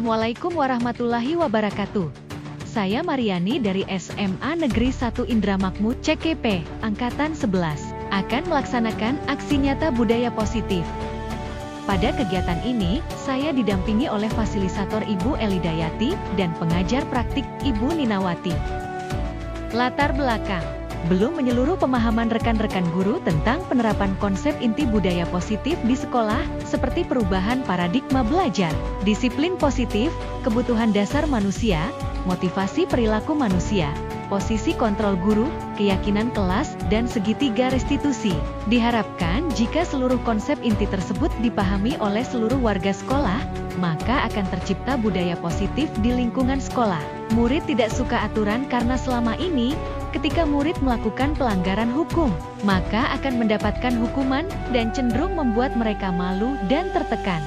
Assalamualaikum warahmatullahi wabarakatuh. Saya Mariani dari SMA Negeri 1 Indramakmur CKP, Angkatan 11, akan melaksanakan aksi nyata budaya positif. Pada kegiatan ini, saya didampingi oleh fasilitator Ibu Elidayati dan pengajar praktik Ibu Ninawati. Latar belakang. Belum menyeluruh pemahaman rekan-rekan guru tentang penerapan konsep inti budaya positif di sekolah, seperti perubahan paradigma belajar, disiplin positif, kebutuhan dasar manusia, motivasi perilaku manusia, posisi kontrol guru, keyakinan kelas, dan segitiga restitusi. Diharapkan jika seluruh konsep inti tersebut dipahami oleh seluruh warga sekolah, maka akan tercipta budaya positif di lingkungan sekolah. Murid tidak suka aturan karena selama ini, ketika murid melakukan pelanggaran hukum, maka akan mendapatkan hukuman dan cenderung membuat mereka malu dan tertekan.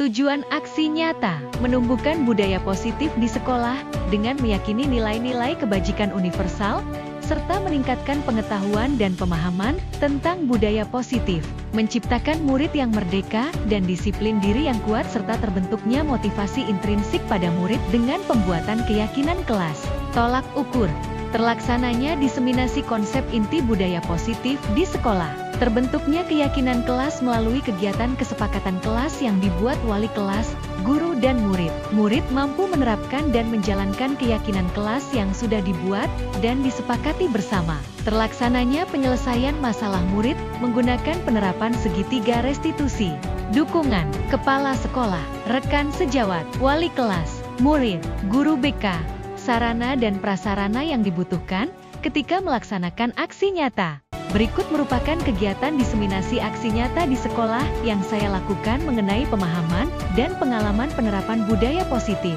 Tujuan aksi nyata, menumbuhkan budaya positif di sekolah dengan meyakini nilai-nilai kebajikan universal, serta meningkatkan pengetahuan dan pemahaman tentang budaya positif, menciptakan murid yang merdeka dan disiplin diri yang kuat serta terbentuknya motivasi intrinsik pada murid dengan pembuatan keyakinan kelas. Tolak ukur. Terlaksananya diseminasi konsep inti budaya positif di sekolah. Terbentuknya keyakinan kelas melalui kegiatan kesepakatan kelas yang dibuat wali kelas, guru dan murid. Murid mampu menerapkan dan menjalankan keyakinan kelas yang sudah dibuat dan disepakati bersama. Terlaksananya penyelesaian masalah murid menggunakan penerapan segitiga restitusi. Dukungan, kepala sekolah, rekan sejawat, wali kelas, murid, guru BK, sarana dan prasarana yang dibutuhkan ketika melaksanakan aksi nyata. Berikut merupakan kegiatan diseminasi aksi nyata di sekolah yang saya lakukan mengenai pemahaman dan pengalaman penerapan budaya positif.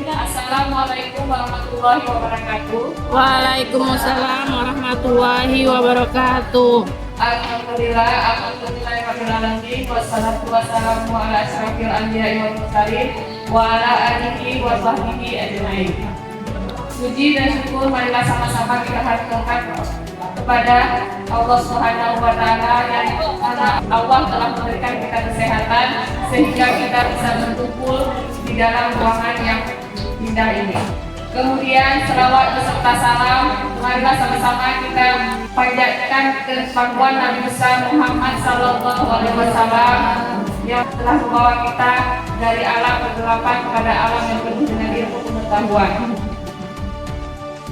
Assalamualaikum warahmatullahi wabarakatuh. Waalaikumsalam warahmatullahi wabarakatuh. Alhamdulillahirrahmanirrahim. Wassalatu wassalamu ala asyrafil anbiya'i wal mursalin wa ala alihi wa sahbihi ajmain. Puji dan syukur marilah sama-sama kita haturkan kepada Allah Subhanahu wa taala yang karena Allah telah memberikan kita kesehatan sehingga kita bisa berkumpul di dalam ruangan yang indah ini. Kemudian selawat beserta salam, marilah sama-sama kita panjatkan kepangkuan Nabi besar Muhammad sallallahu alaihi wasallam yang telah membawa kita dari alam kegelapan kepada alam yang penuh dengan ilmu pengetahuan.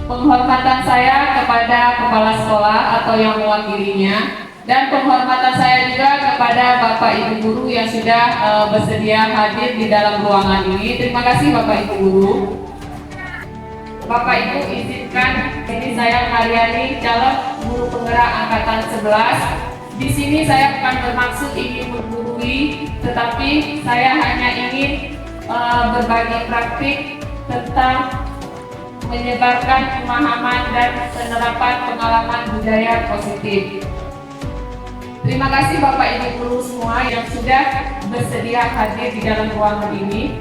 Penghormatan saya kepada kepala sekolah atau yang mewakilinya, dan penghormatan saya juga kepada Bapak Ibu Guru yang sudah bersedia hadir di dalam ruangan ini. Terima kasih Bapak Ibu Guru. Bapak Ibu izinkan, ini saya Mariani, calon guru penggerak angkatan 11. Di sini saya bukan bermaksud ingin menggurui, tetapi saya hanya ingin berbagi praktik tentang menyebarkan pemahaman dan penerapan pengalaman budaya positif. Terima kasih Bapak Ibu Guru semua yang sudah bersedia hadir di dalam ruangan ini.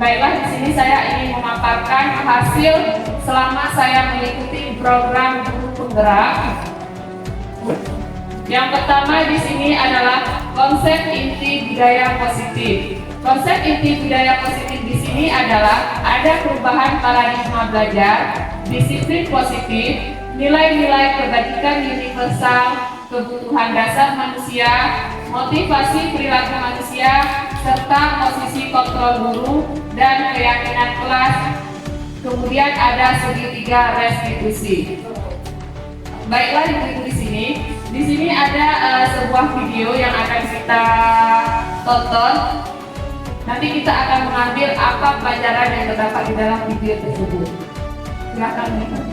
Baiklah, di sini saya ingin memaparkan hasil selama saya mengikuti program guru penggerak. Yang pertama di sini adalah konsep inti budaya positif. Konsep inti budaya positif di sini adalah ada perubahan paradigma belajar, disiplin positif, nilai-nilai kebajikan universal, kebutuhan dasar manusia, motivasi perilaku manusia, serta posisi kontrol guru dan keyakinan kelas. Kemudian ada segitiga restitusi. Baiklah ibu-ibu di sini. Di sini ada sebuah video yang akan kita tonton. Nanti kita akan mengambil apa pelajaran yang terdapat di dalam video tersebut. Silakan melihat.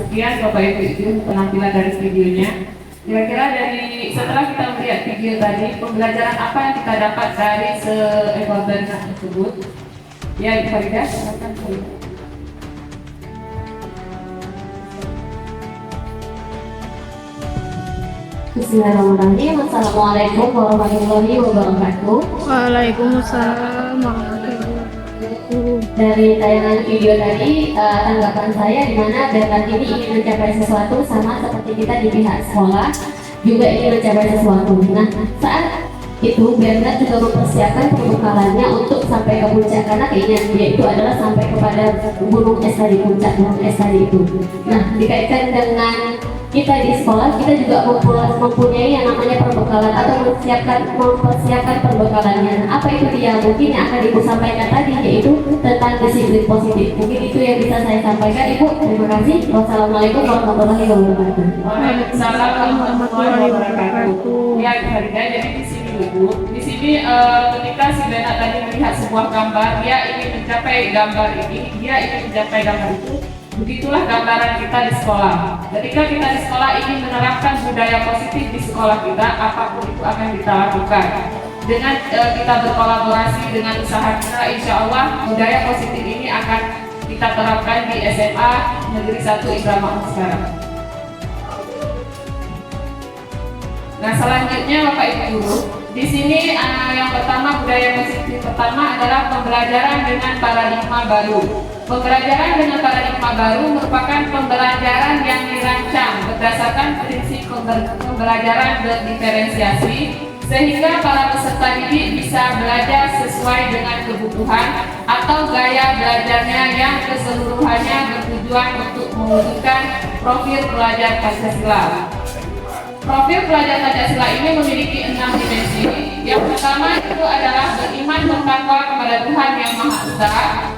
Sekian Bapak Ibu itu penampilan dari videonya. Kira-kira setelah kita melihat video tadi, pembelajaran apa yang kita dapat dari seekor ternak tersebut? Ya, Ibu Farida, silakan. Bismillahirrahmanirrahim. Assalamualaikum warahmatullahi wabarakatuh. Waalaikumsalam warahmatullahi wabarakatuh. Dari tayangan video tadi, tanggapan saya di mana Bernard ini ingin mencapai sesuatu sama seperti kita di pihak sekolah juga ingin mencapai sesuatu. Nah, saat itu Bernard juga mempersiapkan perbekalannya untuk sampai ke puncak karena keinginan dia itu adalah sampai kepada gunung es tadi, puncak gunung es tadi itu. Nah, dikaitkan dengan kita di sekolah, kita juga mempunyai yang namanya perbekalan atau mempersiapkan perbekalannya. Apa itu dia? Mungkin yang akan Ibu sampaikan tadi yaitu tentang disiplin positif. Mungkin itu yang bisa saya sampaikan, Ibu. Terima kasih. Wassalamualaikum warahmatullahi wabarakatuh. Waalaikumsalam warahmatullahi wabarakatuh. Ya, Farida, jadi di sini Ibu, di sini ketika si Bernard tadi melihat sebuah gambar, dia ingin mencapai gambar itu. Begitulah gambaran kita di sekolah. Ketika kita di sekolah ingin menerapkan budaya positif di sekolah kita, apapun itu akan kita lakukan. Dengan kita berkolaborasi dengan usaha kita, insya Allah budaya positif ini akan kita terapkan di SMA Negeri 1 Indramayu sekarang. Nah, selanjutnya Bapak Ibu Guru, di sini yang pertama, budaya positif pertama adalah pembelajaran dengan paradigma baru. Pembelajaran dengan paradigma baru merupakan pembelajaran yang dirancang berdasarkan prinsip pembelajaran berdiferensiasi sehingga para peserta didik bisa belajar sesuai dengan kebutuhan atau gaya belajarnya yang keseluruhannya bertujuan untuk mewujudkan profil pelajar Pancasila. Profil pelajar Pancasila ini memiliki 6 dimensi. Yang pertama itu adalah beriman bertakwa kepada Tuhan Yang Maha Esa,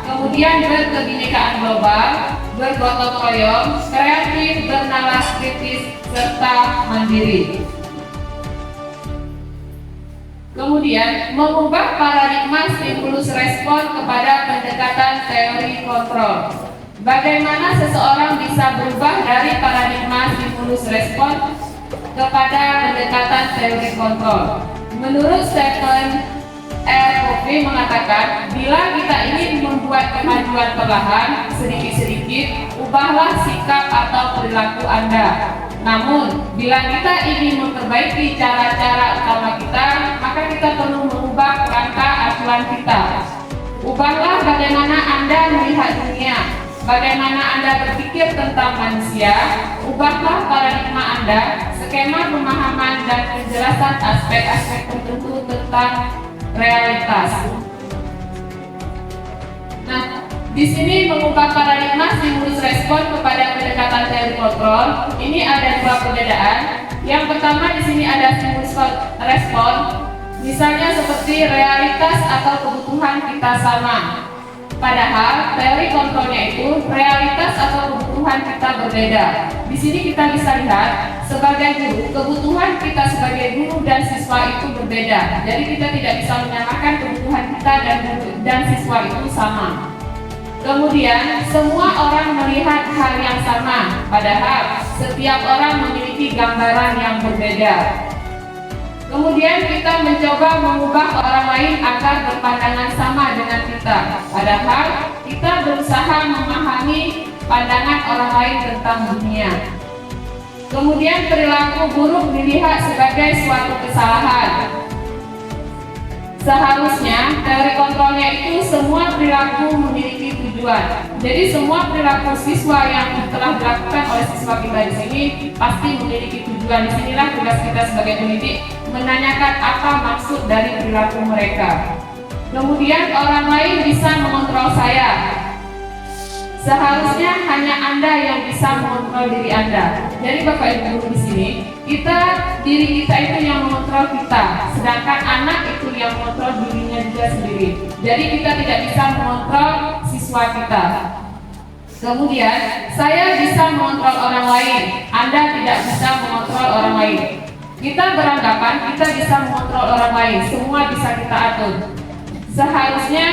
kemudian berkebinekaan global, bergotong royong, kreatif, bernalar kritis, serta mandiri. Kemudian mengubah paradigma stimulus respon kepada pendekatan teori kontrol. Bagaimana seseorang bisa berubah dari paradigma stimulus respon kepada pendekatan teori kontrol? Menurut Stephen R. Covey mengatakan, bila kita ingin membuat kemajuan perlahan, sedikit-sedikit, ubahlah sikap atau perilaku Anda. Namun, bila kita ingin memperbaiki cara-cara utama kita, maka kita perlu mengubah kerangka acuan kita. Ubahlah bagaimana Anda melihat dunia, bagaimana Anda berpikir tentang manusia. Ubahlah paradigma Anda, skema pemahaman dan penjelasan aspek-aspek tertentu tentang realitas. Nah, di sini mengubah paradigma stimulus respon kepada pendekatan teori kontrol. Ini ada dua perbedaan. Yang pertama di sini ada stimulus respon, misalnya seperti realitas atau kebutuhan kita sama. Padahal teori kontrolnya itu realitas atau kebutuhan kita berbeda. Di sini kita bisa lihat sebagai guru, kebutuhan kita sebagai guru dan siswa itu berbeda. Jadi kita tidak bisa menyamakan kebutuhan kita dan siswa itu sama. Kemudian semua orang melihat hal yang sama, padahal setiap orang memiliki gambaran yang berbeda. Kemudian kita mencoba mengubah orang lain agar berpandangan sama dengan kita. Padahal kita berusaha memahami pandangan orang lain tentang dunia. Kemudian perilaku buruk dilihat sebagai suatu kesalahan. Seharusnya teori kontrolnya itu semua perilaku memiliki tujuan. Jadi semua perilaku siswa yang telah dilakukan oleh siswa kita di sini pasti memiliki tujuan. Disinilah tugas kita sebagai pendidik, menanyakan apa maksud dari perilaku mereka. Kemudian orang lain bisa mengontrol saya. Seharusnya hanya Anda yang bisa mengontrol diri Anda. Jadi Bapak Ibu di sini, diri kita itu yang mengontrol kita, sedangkan anak itu yang mengontrol dirinya juga sendiri. Jadi kita tidak bisa mengontrol siswa kita. Kemudian saya bisa mengontrol orang lain, Anda tidak bisa mengontrol orang lain. Kita beranggapan kita bisa mengontrol orang lain, semua bisa kita atur. Seharusnya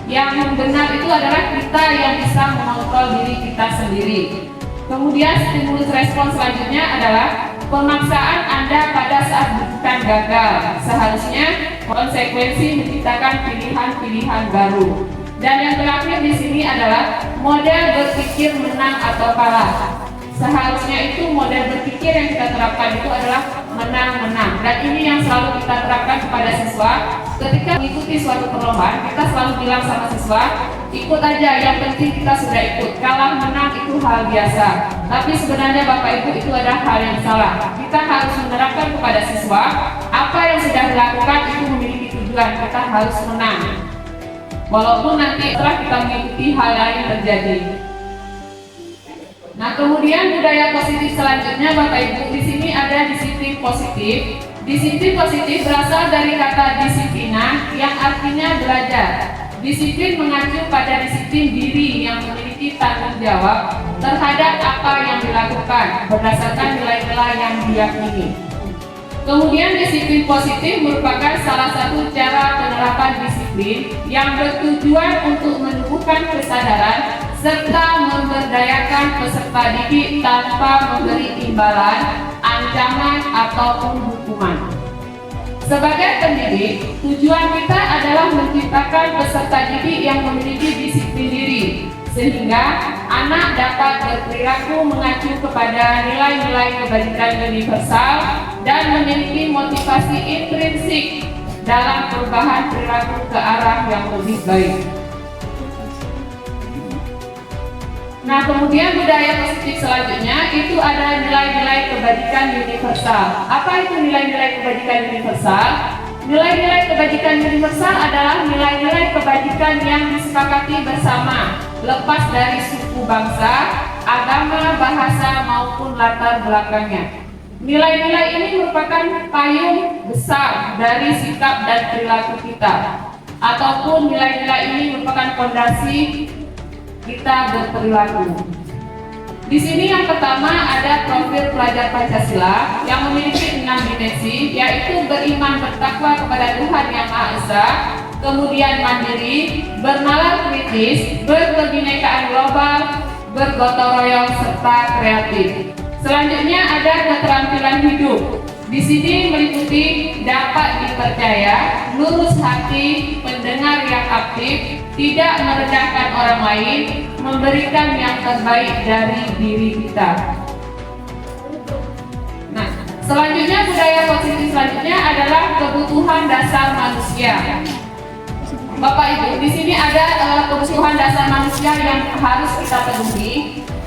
yang benar itu adalah kita yang bisa mengontrol diri kita sendiri. Kemudian stimulus respon selanjutnya adalah pemaksaan Anda pada saat bukan gagal. Seharusnya konsekuensi menciptakan pilihan-pilihan baru. Dan yang terakhir di sini adalah model berpikir menang atau kalah. Seharusnya itu model berpikir yang kita terapkan itu adalah menang-menang. Dan ini yang selalu kita terapkan kepada siswa. Ketika mengikuti suatu perlombaan, kita selalu bilang sama siswa, ikut aja, yang penting kita sudah ikut. Kalah menang itu hal biasa. Tapi sebenarnya Bapak Ibu itu adalah hal yang salah. Kita harus menerapkan kepada siswa, apa yang sudah dilakukan itu memiliki tujuan, kita harus menang. Walaupun nanti setelah kita mengikuti hal lain terjadi. Nah, kemudian budaya positif selanjutnya Bapak Ibu, di sini ada disiplin positif. Disiplin positif berasal dari kata disiplina yang artinya belajar. Disiplin mengacu pada disiplin diri yang memiliki tanggung jawab terhadap apa yang dilakukan berdasarkan nilai-nilai yang diyakini. Kemudian disiplin positif merupakan salah satu cara penerapan disiplin yang bertujuan untuk menumbuhkan kesadaran serta memberdayakan peserta didik tanpa memberi imbalan, ancaman, ataupun hukuman. Sebagai pendidik, tujuan kita adalah menciptakan peserta didik yang memiliki disiplin diri, sehingga anak dapat berperilaku mengacu kepada nilai-nilai kebajikan universal dan memiliki motivasi intrinsik dalam perubahan perilaku ke arah yang lebih baik. Nah, kemudian budaya positif selanjutnya itu ada nilai-nilai kebajikan universal. Apa itu nilai-nilai kebajikan universal? Nilai-nilai kebajikan universal adalah nilai-nilai kebajikan yang disepakati bersama, lepas dari suku bangsa, agama, bahasa, maupun latar belakangnya. Nilai-nilai ini merupakan payung besar dari sikap dan perilaku kita, ataupun nilai-nilai ini merupakan fondasi kita berperilaku. Di sini yang pertama ada profil pelajar Pancasila yang memiliki 6 dimensi, yaitu beriman bertakwa kepada Tuhan Yang Maha Esa, kemudian mandiri, bernalar kritis, berkebinekaan global, bergotong royong, serta kreatif. Selanjutnya ada keterampilan hidup. Di sini meliputi dapat dipercaya, lurus hati, pendengar yang aktif, tidak merendahkan orang lain, memberikan yang terbaik dari diri kita. Nah, selanjutnya budaya positif selanjutnya adalah kebutuhan dasar manusia. Bapak Ibu, di sini ada kebutuhan dasar manusia yang harus kita penuhi.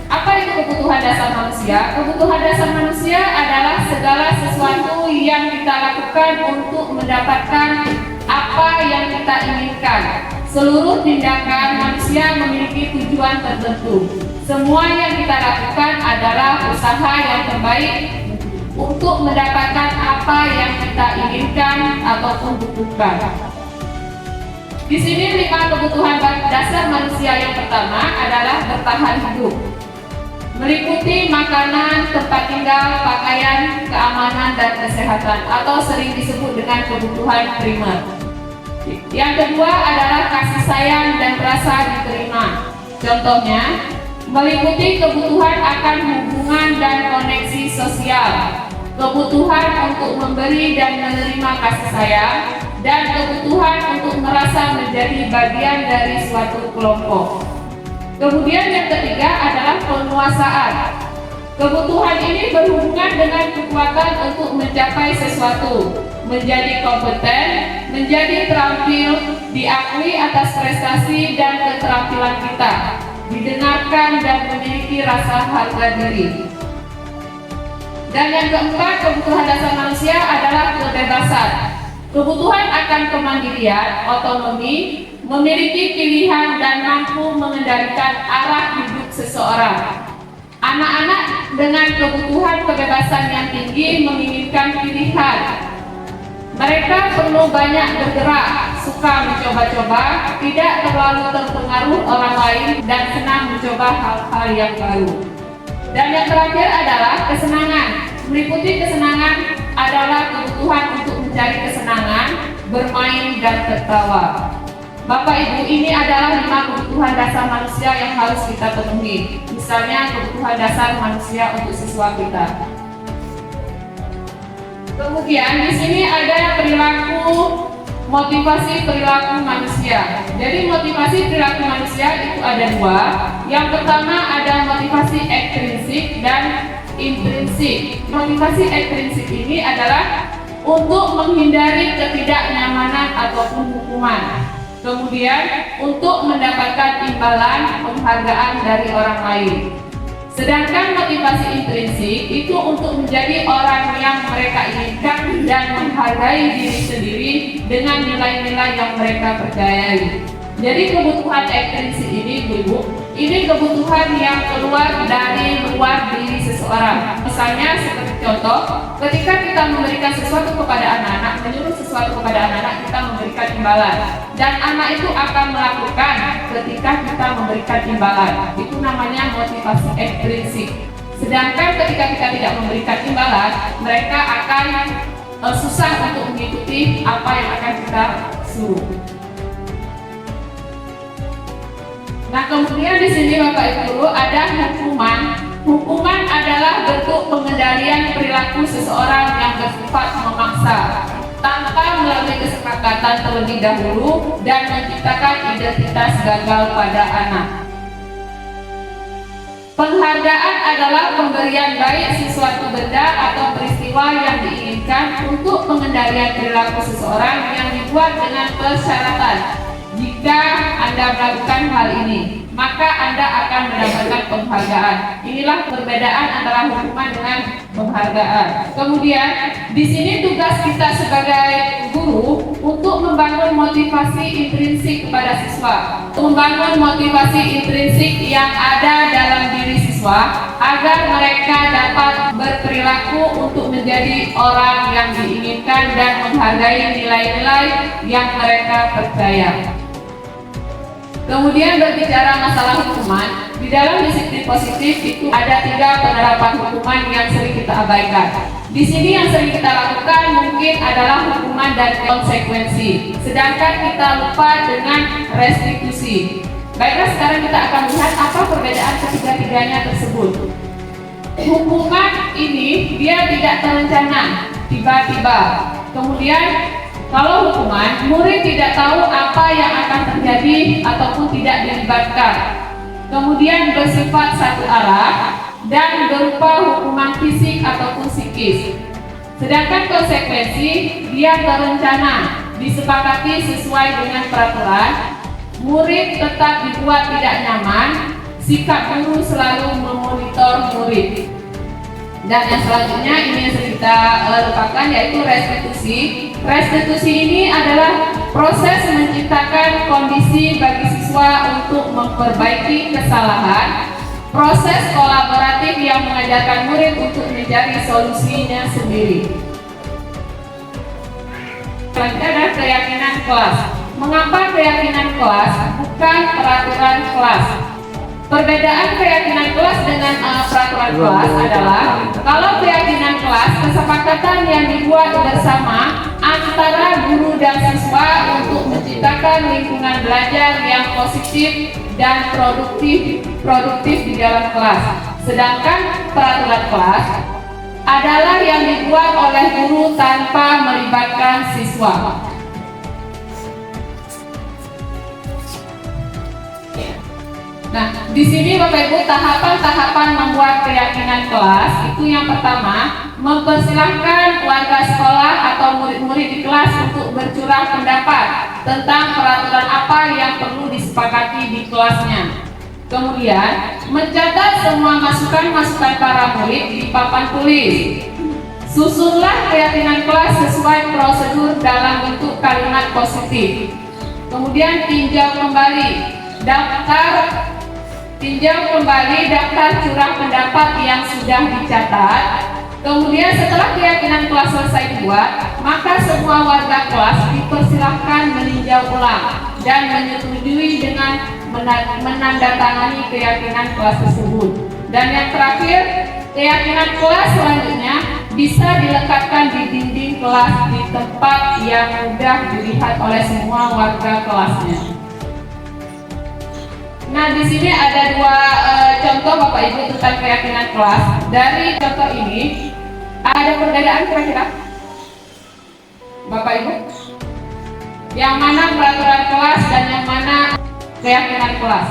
Apa itu kebutuhan dasar manusia? Kebutuhan dasar manusia adalah segala sesuatu yang kita lakukan untuk mendapatkan apa yang kita inginkan. Seluruh tindakan manusia memiliki tujuan tertentu. Semua yang kita lakukan adalah usaha yang terbaik untuk mendapatkan apa yang kita inginkan ataupun butuhkan. Di sini 5 kebutuhan dasar manusia. Yang pertama adalah bertahan hidup, meliputi makanan, tempat tinggal, pakaian, keamanan, dan kesehatan, atau sering disebut dengan kebutuhan primer. Yang kedua adalah kasih sayang dan rasa diterima. Contohnya, meliputi kebutuhan akan hubungan dan koneksi sosial, kebutuhan untuk memberi dan menerima kasih sayang, dan kebutuhan untuk merasa menjadi bagian dari suatu kelompok. Kemudian yang ketiga adalah penguasaan. Kebutuhan ini berhubungan dengan kekuatan untuk mencapai sesuatu, menjadi kompeten, menjadi terampil, diakui atas prestasi dan keterampilan kita, didengarkan dan memiliki rasa harga diri. Dan yang keempat, kebutuhan dasar manusia adalah kebebasan. Kebutuhan akan kemandirian, otonomi, memiliki pilihan dan mampu mengendalikan arah hidup seseorang. Anak-anak dengan kebutuhan kebebasan yang tinggi menginginkan pilihan. Mereka perlu banyak bergerak, suka mencoba-coba, tidak terlalu terpengaruh orang lain, dan senang mencoba hal-hal yang baru. Dan yang terakhir adalah kesenangan. Meliputi kesenangan adalah kebutuhan untuk mencari kesenangan, bermain, dan tertawa. Bapak Ibu, ini adalah 5 kebutuhan dasar manusia yang harus kita penuhi. Misalnya kebutuhan dasar manusia untuk siswa kita. Kemudian di sini ada motivasi perilaku manusia. Jadi motivasi perilaku manusia itu ada 2. Yang pertama ada motivasi ekstrinsik dan intrinsik. Motivasi ekstrinsik ini adalah untuk menghindari ketidaknyamanan ataupun hukuman. Kemudian untuk mendapatkan imbalan penghargaan dari orang lain. Sedangkan motivasi intrinsik itu untuk menjadi orang yang mereka inginkan dan menghargai diri sendiri dengan nilai-nilai yang mereka percayai. Jadi kebutuhan ekstrinsik ini, Bu, ini kebutuhan yang keluar dari luar diri seseorang. Misalnya seperti contoh, ketika kita memberikan sesuatu kepada anak-anak, menyuruh sesuatu kepada anak-anak, kita memberikan imbalan. Dan anak itu akan melakukan ketika kita memberikan imbalan. Itu namanya motivasi ekstrinsik. Sedangkan ketika kita tidak memberikan imbalan, mereka akan susah untuk mengikuti apa yang akan kita suruh. Nah, kemudian di sini Bapak Ibu ada hukuman. Hukuman adalah bentuk pengendalian perilaku seseorang yang bersifat memaksa tanpa melalui kesepakatan terlebih dahulu dan menciptakan identitas gagal pada anak. Penghargaan adalah pemberian baik sesuatu benda atau peristiwa yang diinginkan untuk pengendalian perilaku seseorang yang dibuat dengan persyaratan. Jika Anda melakukan hal ini, maka Anda akan mendapatkan penghargaan. Inilah perbedaan antara hukuman dengan penghargaan. Kemudian, di sini tugas kita sebagai guru untuk membangun motivasi intrinsik kepada siswa. Membangun motivasi intrinsik yang ada dalam diri siswa agar mereka dapat berperilaku untuk menjadi orang yang diinginkan dan menghargai nilai-nilai yang mereka percaya. Kemudian berbicara masalah hukuman, di dalam disiplin positif itu ada 3 penerapan hukuman yang sering kita abaikan. Di sini yang sering kita lakukan mungkin adalah hukuman dan konsekuensi, sedangkan kita lupa dengan restitusi. Baiklah, sekarang kita akan melihat apa perbedaan ketiga-tiganya tersebut. Hukuman ini dia tidak terencana, tiba-tiba. Kemudian kalau hukuman, murid tidak tahu apa yang akan terjadi ataupun tidak dilibatkan. Kemudian bersifat satu arah dan berupa hukuman fisik ataupun psikis. Sedangkan konsekuensi, dia terencana, disepakati sesuai dengan peraturan. Murid tetap dibuat tidak nyaman, sikap guru selalu memonitor murid. Dan yang selanjutnya ini yang kita lupakan yaitu restitusi. Restitusi ini adalah proses menciptakan kondisi bagi siswa untuk memperbaiki kesalahan. Proses kolaboratif yang mengajarkan murid untuk mencari solusinya sendiri. Selanjutnya adalah keyakinan kelas. Mengapa keyakinan kelas bukan peraturan kelas? Perbedaan keyakinan kelas dengan peraturan kelas adalah kalau keyakinan kelas kesepakatan yang dibuat bersama antara guru dan siswa untuk menciptakan lingkungan belajar yang positif dan produktif di dalam kelas. Sedangkan peraturan kelas adalah yang dibuat oleh guru tanpa melibatkan siswa. Nah, di sini Bapak Ibu tahapan-tahapan membuat keyakinan kelas itu yang pertama, mempersilahkan warga sekolah atau murid-murid di kelas untuk bercurah pendapat tentang peraturan apa yang perlu disepakati di kelasnya. Kemudian, mencatat semua masukan-masukan para murid di papan tulis. Susunlah keyakinan kelas sesuai prosedur dalam bentuk kalimat positif. Kemudian tinjau kembali daftar curah pendapat yang sudah dicatat. Kemudian setelah keyakinan kelas selesai dibuat, maka semua warga kelas dipersilahkan meninjau ulang dan menyetujui dengan menandatangani keyakinan kelas tersebut. Dan yang terakhir, keyakinan kelas selanjutnya bisa dilekatkan di dinding kelas di tempat yang mudah dilihat oleh semua warga kelasnya. Nah, di sini ada dua contoh Bapak Ibu tentang keyakinan kelas. Dari contoh ini ada perbedaan kira-kira Bapak Ibu? Yang mana peraturan kelas dan yang mana keyakinan kelas?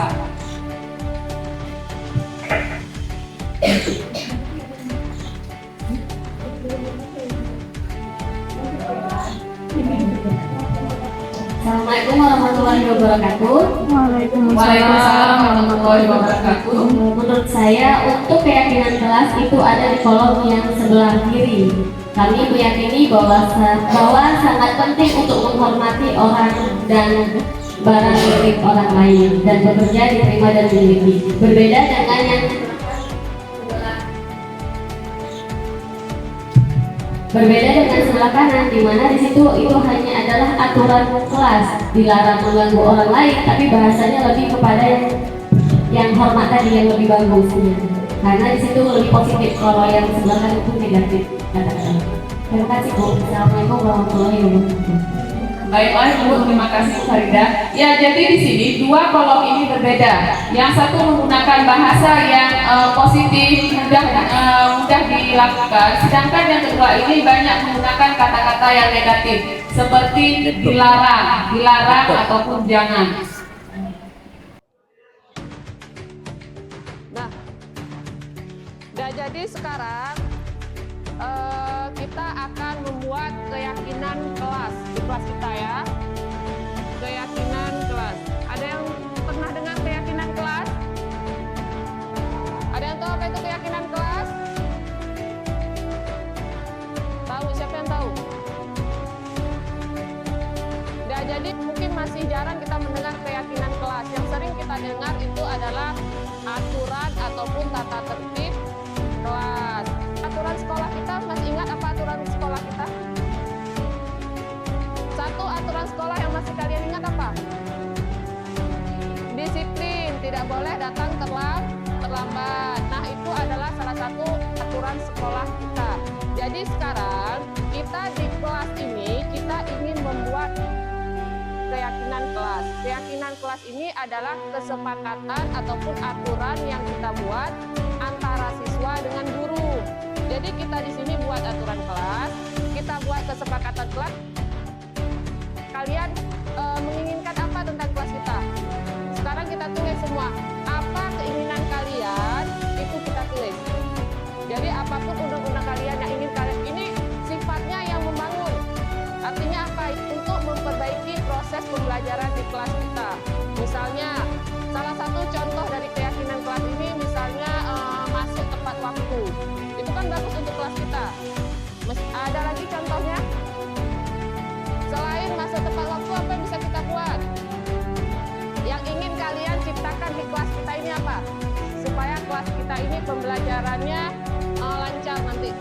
Assalamualaikum warahmatullahi wabarakatuh. Waalaikumsalam warahmatullahi wabarakatuh. Menurut saya, untuk keyakinan kelas itu ada di kolom yang sebelah kiri. Kami meyakini bahwa sangat penting untuk menghormati orang dan barang milik orang lain dan bekerja diterima dan dimiliki. Berbeda dengan yang sebelah kanan, di mana di situ itu hanya adalah aturan kelas, dilarang mengganggu orang lain, tapi bahasanya lebih kepada yang hormat tadi, yang lebih bagusnya. Karena di situ lebih positif, kalau yang sebelah kanan itu negatif. Terima kasih Bu. Assalamualaikum warahmatullahi wabarakatuh. Baiklah Bu, terima kasih Farida. Ya, jadi di sini dua kolom ini berbeda. Yang satu menggunakan bahasa yang positif, mudah dilakukan, sedangkan yang kedua ini banyak menggunakan kata-kata yang negatif, seperti dilarang ataupun jangan. Nah, jadi sekarang kita akan membuat keyakinan kelas di kelas kita ya. Keyakinan kelas. Ada yang pernah dengar keyakinan kelas? Ada yang tahu apa itu keyakinan kelas? Tahu? Siapa yang tahu? Nah, jadi mungkin masih jarang kita mendengar keyakinan kelas. Yang sering kita dengar itu adalah aturan ataupun tata tertib kelas. Aturan sekolah kita, masih ingat apa aturan sekolah kita? Satu aturan sekolah yang masih kalian ingat apa? Disiplin, tidak boleh datang terlambat. Nah, itu adalah salah satu aturan sekolah kita. Jadi sekarang kita di kelas ini kita ingin membuat keyakinan kelas. Keyakinan kelas ini adalah kesepakatan ataupun aturan yang kita buat antara siswa dengan guru. Jadi kita di sini buat aturan kelas, kita buat kesepakatan kelas. Kalian menginginkan apa tentang kelas kita? Sekarang kita tulis semua. Apa keinginan kalian itu kita tulis. Jadi apapun undang-undang kalian yang ingin kalian, ini sifatnya yang membangun. Artinya apa? Untuk memperbaiki proses pembelajaran di kelas kita. Misalnya, salah satu contoh dari keyakinan kelas ini misalnya masuk tepat waktu. Itu kan bagus untuk kelas kita. Ada lagi contohnya? Selain masuk tepat waktu, apa yang bisa kita buat? Yang ingin kalian ciptakan di kelas kita ini apa? Supaya kelas kita ini pembelajarannya lancar nanti.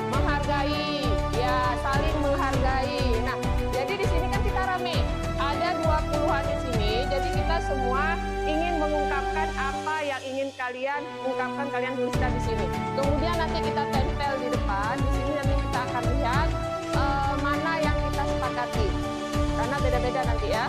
Menghargai, ya saling menghargai. Nah, jadi di sini kan kita rame. Ada 20-an di sini. Jadi kita semua ingin mengungkapkan apa yang ingin kalian ungkapkan, kalian tuliskan di sini. Kemudian nanti kita tempel di depan. Di sini nanti kita akan lihat mana yang kita sepakati. Karena beda-beda nanti ya.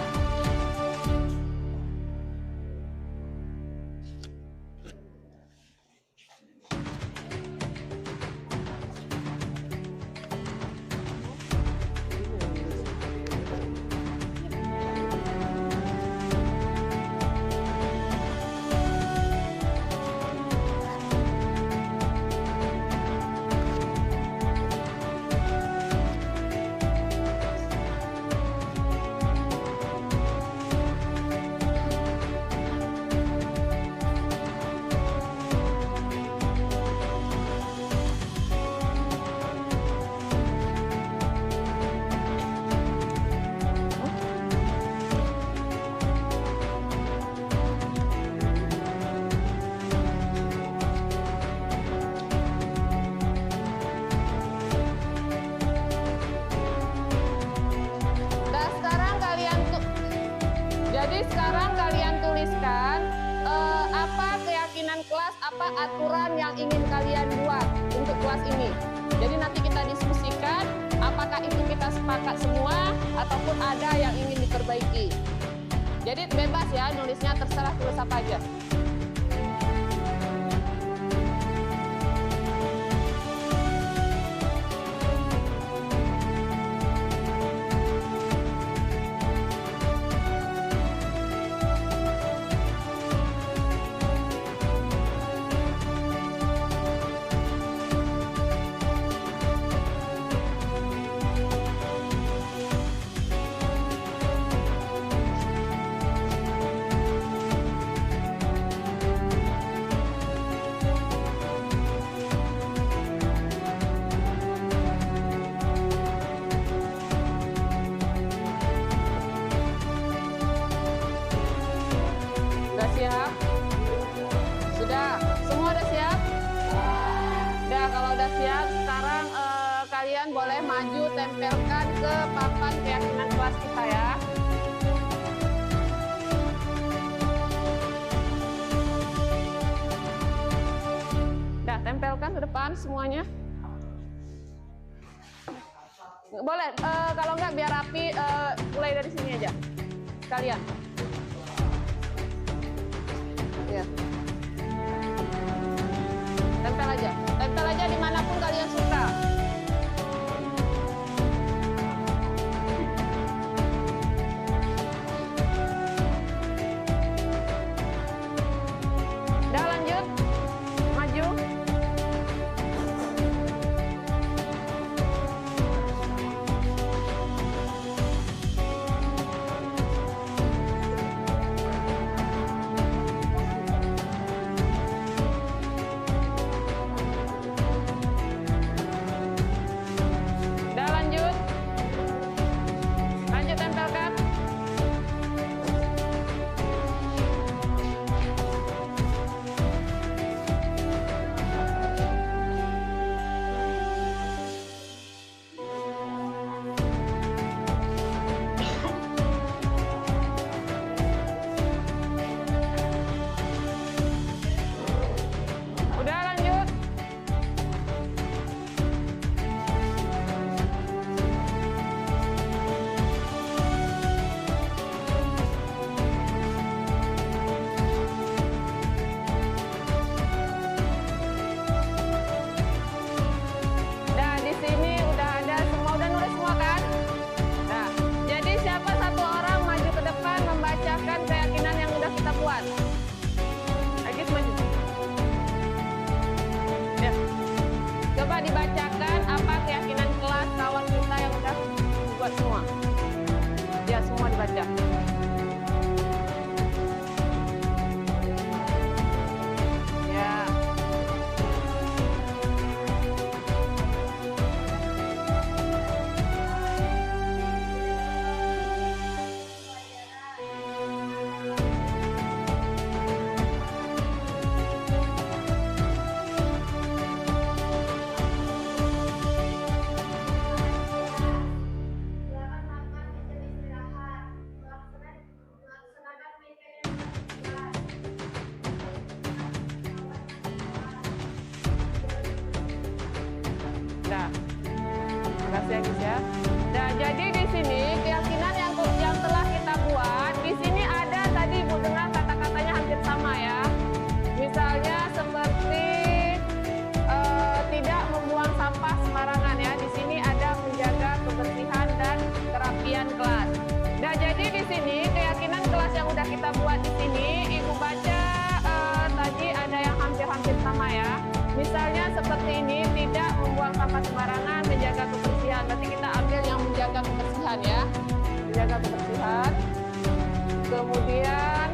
apa aturan yang ingin kalian buat untuk kelas ini. Jadi nanti kita diskusikan apakah itu kita sepakat semua ataupun ada yang ingin diperbaiki. Jadi bebas ya, nulisnya terserah tulis apa aja. Siap? Sudah? Semua udah siap? Udah, kalau udah siap, sekarang kalian boleh maju tempelkan ke papan keyakinan kelas kita ya. Udah, tempelkan ke depan semuanya. Boleh, kalau enggak biar rapi, mulai dari sini aja. Sekalian. Ya. Tempel aja dimanapun kalian suka. Udah lanjut, maju. ya guys ya. Nah, jadi di sini keyakinan yang telah kita buat, di sini ada tadi Ibu dengar kata-katanya hampir sama ya. Misalnya seperti tidak membuang sampah sembarangan ya. Di sini ada menjaga kebersihan dan kerapian kelas. Nah, jadi di sini keyakinan kelas yang udah kita buat di sini, Ibu baca tadi ada yang hampir-hampir sama ya. Misalnya seperti ini, tidak membuang sampah sembarangan, menjaga kebersihan. Berarti kita ambil yang menjaga kebersihan ya. Menjaga kebersihan. Kemudian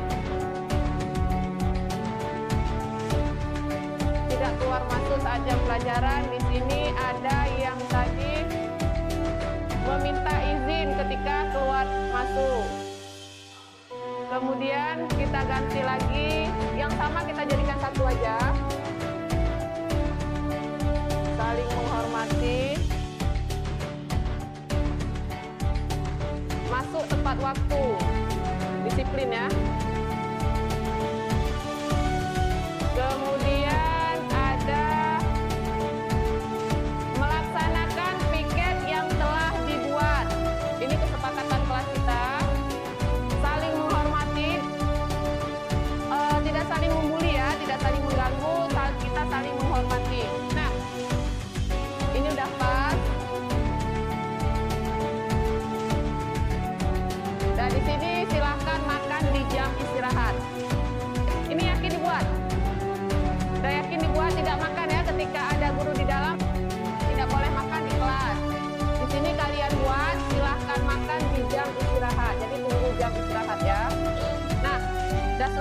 tidak keluar masuk saat jam pelajaran. Di sini ada yang tadi meminta izin ketika keluar masuk. Kemudian kita ganti lagi, yang sama kita jadikan satu aja. Saling menghormati, masuk tepat waktu, disiplin ya. Kemudian ada melaksanakan piket yang telah dibuat. Ini kesepakatan kelas kita. Saling menghormati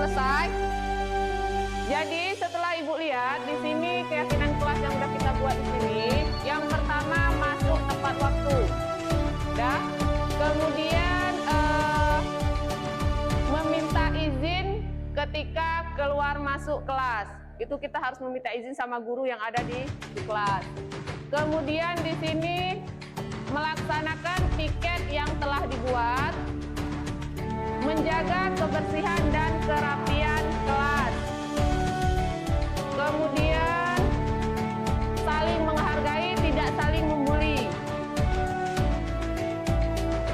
selesai. Jadi setelah Ibu lihat di sini keyakinan kelas yang sudah kita buat di sini, yang pertama masuk tepat waktu. Ya. Kemudian meminta izin ketika keluar masuk kelas. Itu kita harus meminta izin sama guru yang ada di kelas. Kemudian di sini melaksanakan piket yang telah dibuat, menjaga kebersihan dan kerapian kelas. Kemudian saling menghargai, tidak saling membuli.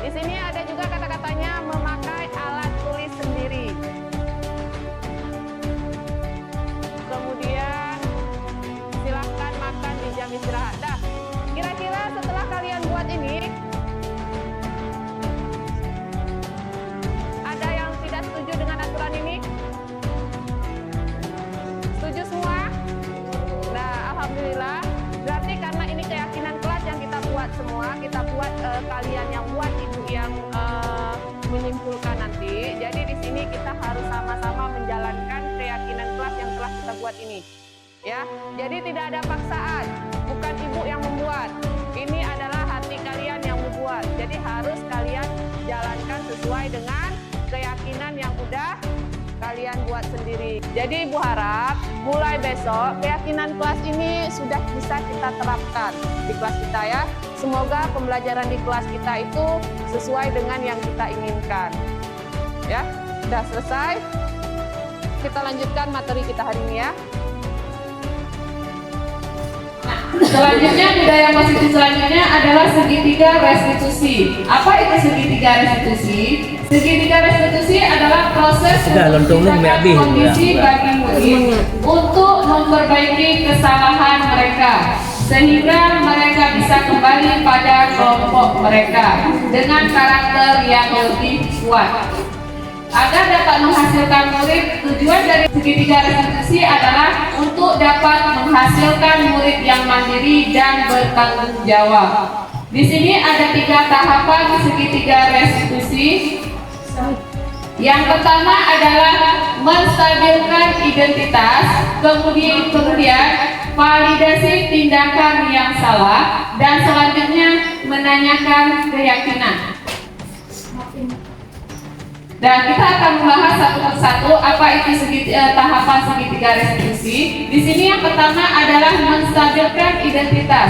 Di sini ada juga kata-katanya memakai alat tulis sendiri. Kemudian silahkan makan di jam istirahat. Dah, kira-kira setelah kalian buat ini, ada yang tidak setuju dengan aturan ini? Setuju semua? Nah, alhamdulillah. Berarti karena ini keyakinan kelas yang kita buat semua, kita buat kalian yang buat, ibu yang menyimpulkan nanti. Jadi di sini kita harus sama-sama menjalankan keyakinan kelas yang telah kita buat ini. Ya, jadi tidak ada paksaan, bukan ibu yang membuat. Ini adalah hati kalian yang membuat. Jadi harus kalian jalankan sesuai dengan keyakinan yang udah kalian buat sendiri. Jadi Ibu harap mulai besok keyakinan kelas ini sudah bisa kita terapkan di kelas kita ya. Semoga pembelajaran di kelas kita itu sesuai dengan yang kita inginkan. Ya, sudah selesai. Kita lanjutkan materi kita hari ini ya. Selanjutnya, budaya positif selanjutnya adalah segitiga restitusi. Apa itu segitiga restitusi? Segitiga restitusi adalah proses menciptakan kondisi bagi murid untuk memperbaiki kesalahan mereka, sehingga mereka bisa kembali pada kelompok mereka dengan karakter yang lebih kuat. Agar dapat menghasilkan murid, tujuan dari segitiga restitusi adalah untuk dapat menghasilkan murid yang mandiri dan bertanggung jawab. Di sini ada 3 tahapan segitiga restitusi. Yang pertama adalah menstabilkan identitas, kemudian validasi tindakan yang salah, dan selanjutnya menanyakan keyakinan. Dan kita akan membahas satu persatu apa itu tahapan segitiga restitusi. Di sini yang pertama adalah menstabilkan identitas.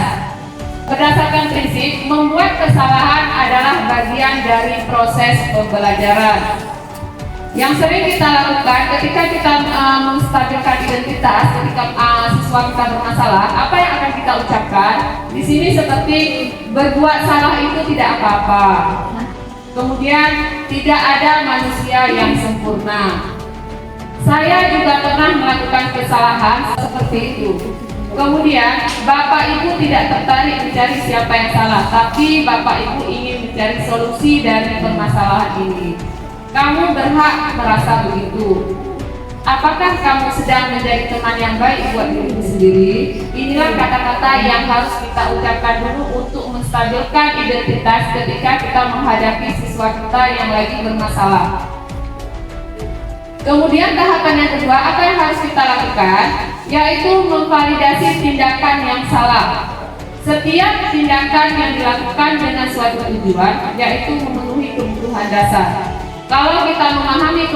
Berdasarkan prinsip, membuat kesalahan adalah bagian dari proses pembelajaran. Yang sering kita lakukan ketika kita menstabilkan identitas, ketika siswa kita bermasalah, apa yang akan kita ucapkan? Di sini seperti berbuat salah itu tidak apa-apa. Kemudian tidak ada manusia yang sempurna. Saya juga pernah melakukan kesalahan seperti itu. Kemudian Bapak Ibu tidak tertarik mencari siapa yang salah, tapi Bapak Ibu ingin mencari solusi dari permasalahan ini. Kamu berhak merasa begitu. Apakah kamu sedang menjadi teman yang baik buat dirimu sendiri? Inilah kata-kata yang harus kita ucapkan dulu untuk menstabilkan identitas ketika kita menghadapi siswa kita yang lagi bermasalah. Kemudian tahapan yang kedua, apa yang harus kita lakukan? Yaitu memvalidasi tindakan yang salah. Setiap tindakan yang dilakukan dengan suatu tujuan, yaitu memenuhi kebutuhan dasar. Kalau kita memahami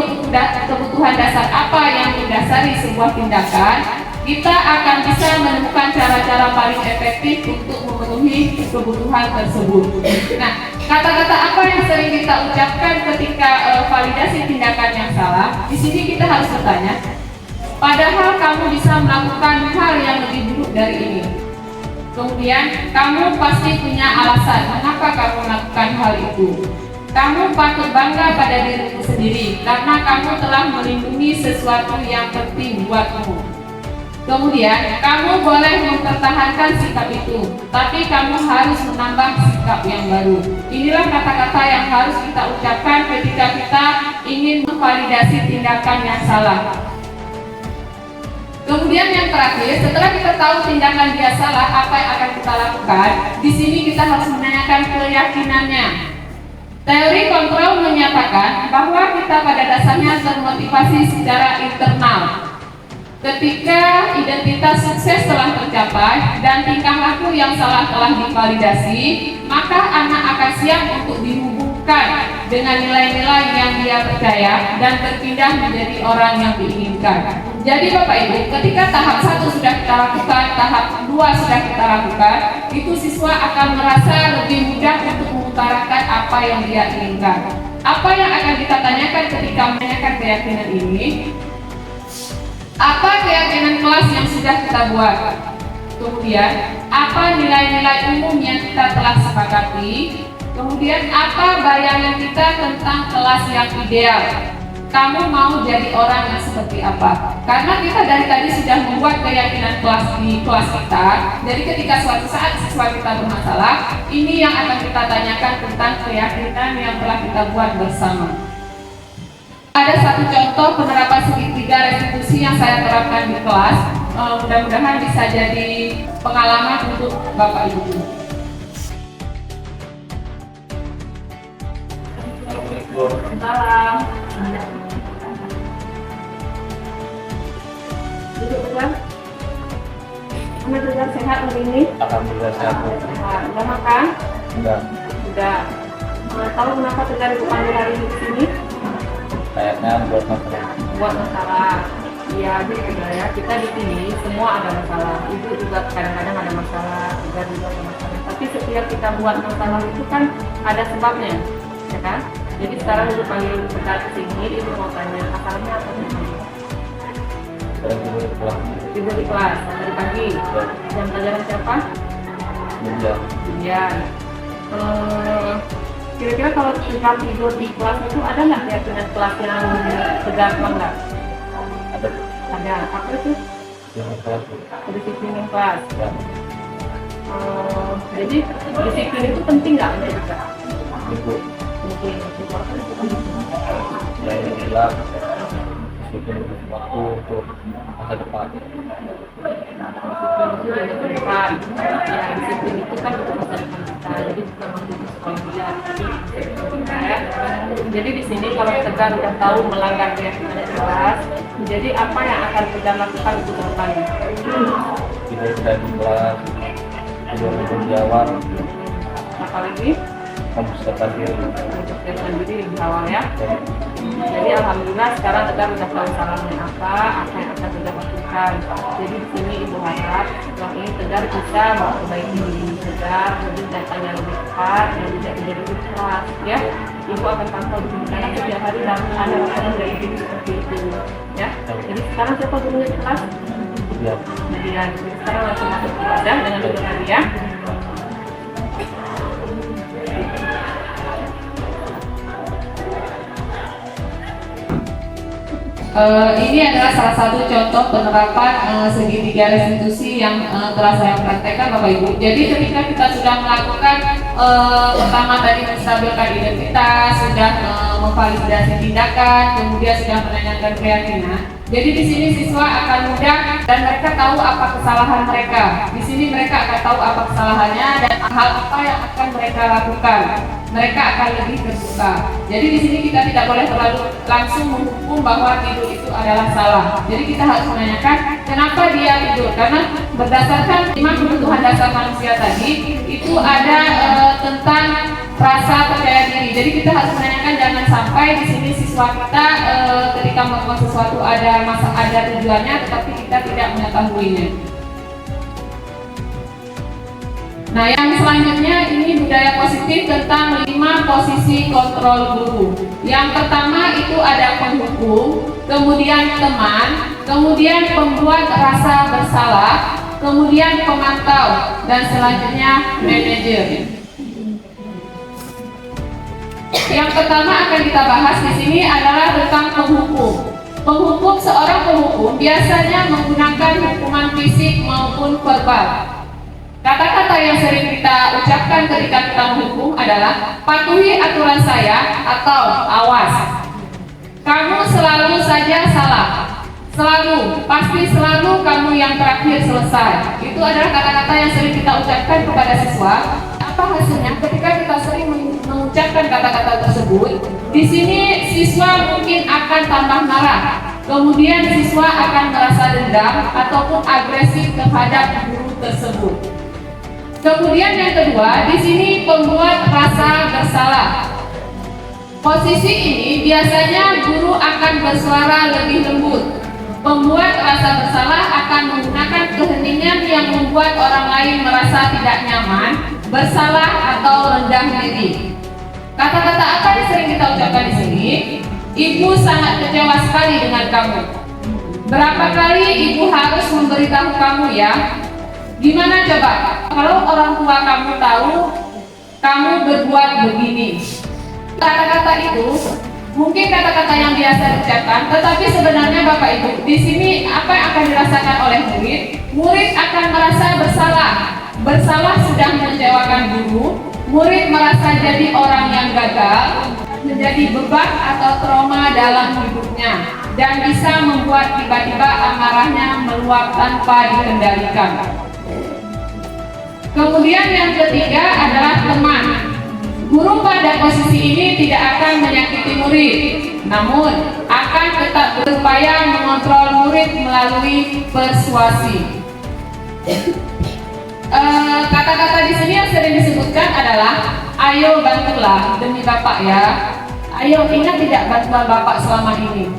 kebutuhan dasar apa yang mendasari sebuah tindakan, kita akan bisa menemukan cara-cara paling efektif untuk memenuhi kebutuhan tersebut. Nah, kata-kata apa yang sering kita ucapkan ketika validasi tindakan yang salah? Di sini kita harus bertanya, padahal kamu bisa melakukan hal yang lebih buruk dari ini. Kemudian, kamu pasti punya alasan mengapa kamu melakukan hal itu. Kamu patut bangga pada dirimu sendiri karena kamu telah melindungi sesuatu yang penting buatmu. Kemudian, kamu boleh mempertahankan sikap itu, tapi kamu harus menambah sikap yang baru. Inilah kata-kata yang harus kita ucapkan ketika kita ingin memvalidasi tindakan yang salah. Kemudian yang terakhir, setelah kita tahu tindakan dia salah, apa yang akan kita lakukan? Di sini kita harus menanyakan keyakinannya. Teori kontrol menyatakan bahwa kita pada dasarnya termotivasi secara internal. Ketika identitas sukses telah tercapai dan tingkah laku yang salah telah divalidasi, maka anak akan siap untuk dihubungkan dengan nilai-nilai yang dia percaya dan berpindah menjadi orang yang diinginkan. Jadi Bapak Ibu, ketika tahap 1 sudah kita lakukan, tahap 2 sudah kita lakukan, itu siswa akan merasa lebih mudah untuk mengutarakan apa yang dia inginkan. Apa yang akan kita tanyakan ketika menanyakan keyakinan ini? Apa keyakinan kelas yang sudah kita buat? Kemudian, apa nilai-nilai umum yang kita telah sepakati? Kemudian, apa bayangan kita tentang kelas yang ideal? Kamu mau jadi orang yang seperti apa? Karena kita dari tadi sudah membuat keyakinan kelas di kelas kita. Jadi ketika suatu saat siswa kita bermasalah, ini yang akan kita tanyakan tentang keyakinan yang telah kita buat bersama. Ada satu contoh penerapan segitiga restitusi yang saya terapkan di kelas. Mudah-mudahan bisa jadi pengalaman untuk Bapak Ibu. Salam. Duduk tegang. Anda tegang sehat hari ini? Alhamdulillah sehat. Sehat. Udah makan? Enggak. Udah. Tahu kenapa tegar itu panggil hari ini di sini? Kayaknya buat masalah. Buat masalah. Iya, jadi ya kita di sini semua ada masalah. Ibu juga kadang-kadang ada masalah, tegar juga ada masalah. Tapi setiap kita buat masalah itu kan ada sebabnya, ya kan? Jadi sekarang ibu panggil tegar ke sini, ibu mau tanya masalahnya apa sih? Saya juga di kelas. Ibu di kelas dari pagi. Jam pelajaran siapa? Iya. Kemudian kira-kira kalau tegar tidur di kelas itu ada nggak keyakinan kelas yang tegar apa enggak? Ada Ada. Apa itu? di kelas. Kedisiplinan kelas. Ya. Jadi disiplin itu penting nggak untuk kita? Ibu. Penting. Saya bilang bikin waktu untuk masa depan. Depan. Ya, disiplin itu kan untuk masa depan kita. Jadi bukan waktu itu sekolah dia. Jadi di sini kalau tegar udah tahu melanggar keyakinan kelas, jadi apa yang akan tegar lakukan untuk ke depannya? Kita sudah di kelas. Tidur berjawab. Apalagi Mempersiapkan diri. mempersiapkan diri lebih awal ya. Jadi alhamdulillah sekarang tegar udah tahu salahnya apa yang akan tegar lakukan. Jadi di sini ibu harap setelah ini tegar bisa memperbaiki diri tegar, jadi datanya lebih tepat dan tidak menjadi lebih keras ya. Ibu akan pantau di sini karena setiap hari ada laporan dari ibu seperti itu ya. Jadi sekarang siapa gurunya di kelas? Iya. Kemudian sekarang langsung masuk ke kelas ya dengan duduk tadi ya. Ini adalah salah satu contoh penerapan segitiga restitusi yang telah saya praktekkan Bapak Ibu. Jadi ketika kita sudah melakukan pertama tadi menstabilkan identitas, sudah memvalidasi tindakan, kemudian sudah menanyakan keyakinan. Jadi di sini siswa akan mudah dan mereka tahu apa kesalahan mereka. Di sini mereka akan tahu apa kesalahannya dan hal apa yang akan mereka lakukan. Mereka akan lebih terbuka. Jadi di sini kita tidak boleh terlalu langsung menghukum bahwa tidur itu adalah salah. Jadi kita harus menanyakan kenapa dia tidur. Karena berdasarkan 5 kebutuhan dasar manusia tadi itu ada tentang rasa percaya diri. Jadi kita harus menanyakan jangan sampai di sini siswa kita ketika melakukan sesuatu ada tujuannya, tetapi kita tidak mengetahuinya. Nah, yang selanjutnya ini budaya positif tentang 5 posisi kontrol guru. Yang pertama itu ada penghukum, kemudian teman, kemudian pembuat rasa bersalah, kemudian pemantau, dan selanjutnya manajer. Yang pertama akan kita bahas di sini adalah tentang penghukum. Penghukum, seorang penghukum biasanya menggunakan hukuman fisik maupun verbal. Kata-kata yang sering kita ucapkan ketika kita menghukum adalah patuhi aturan saya atau awas. Kamu selalu saja salah. Selalu, pasti selalu kamu yang terakhir selesai. Itu adalah kata-kata yang sering kita ucapkan kepada siswa. Apa hasilnya? Ketika kita sering menggunakan mengucapkan kata-kata tersebut, di sini siswa mungkin akan tambah marah. Kemudian siswa akan merasa dendam ataupun agresif terhadap guru tersebut. Kemudian yang kedua, di sini pembuat rasa bersalah. Posisi ini biasanya guru akan bersuara lebih lembut. Pembuat rasa bersalah akan menggunakan keheningan yang membuat orang lain merasa tidak nyaman, bersalah atau rendah diri. Kata-kata apa yang sering kita ucapkan di sini? Ibu sangat kecewa sekali dengan kamu. Berapa kali ibu harus memberitahu kamu ya? Gimana coba? Kalau orang tua kamu tahu kamu berbuat begini. Kata-kata itu mungkin kata-kata yang biasa diucapkan, tetapi sebenarnya Bapak Ibu, di sini apa yang akan dirasakan oleh murid? Murid akan merasa bersalah. Bersalah sudah mengecewakan guru. Murid merasa jadi orang yang gagal, menjadi beban atau trauma dalam hidupnya, dan bisa membuat tiba-tiba amarahnya meluap tanpa dikendalikan. Kemudian yang ketiga adalah teman. Guru pada posisi ini tidak akan menyakiti murid, namun akan tetap berupaya mengontrol murid melalui persuasi. Kata-kata di sini yang sering disebutkan adalah, ayo bantulah demi Bapak ya. Ayo, ingat tidak bantuan Bapak selama ini?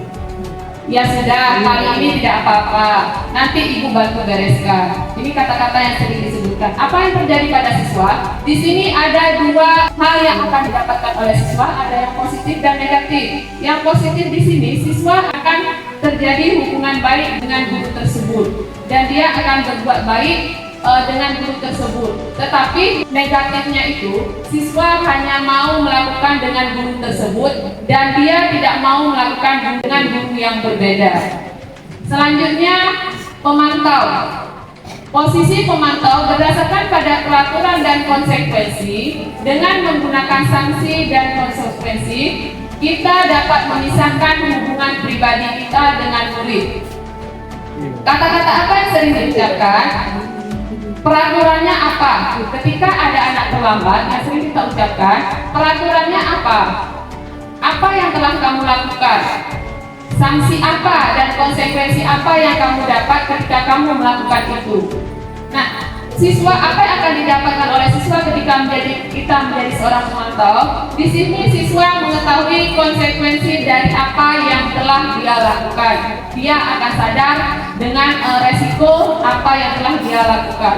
Ya sudah, kali ini tidak apa-apa. Nanti Ibu bantu bereskan. Ini kata-kata yang sering disebutkan. Apa yang terjadi pada siswa? Di sini ada dua hal yang akan didapatkan oleh siswa, ada yang positif dan negatif. Yang positif di sini, siswa akan terjadi hubungan baik dengan guru tersebut, dan dia akan berbuat baik dengan guru tersebut. Tetapi negatifnya itu, siswa hanya mau melakukan dengan guru tersebut dan dia tidak mau melakukan dengan guru yang berbeda. Selanjutnya, pemantau. Posisi pemantau berdasarkan pada peraturan dan konsekuensi. Dengan menggunakan sanksi dan konsekuensi, kita dapat memisahkan hubungan pribadi kita dengan murid. Kata-kata apa yang sering diucapkan? Peraturannya apa? Ketika ada anak terlambat, yang sering kita ucapkan, peraturannya apa? Apa yang telah kamu lakukan? Sanksi apa dan konsekuensi apa yang kamu dapat ketika kamu melakukan itu? Nah, siswa, apa yang akan didapatkan oleh siswa ketika kita menjadi seorang pemantau? Di sini siswa mengetahui konsekuensi dari apa yang telah dia lakukan. Dia akan sadar dengan resiko apa yang telah dia lakukan.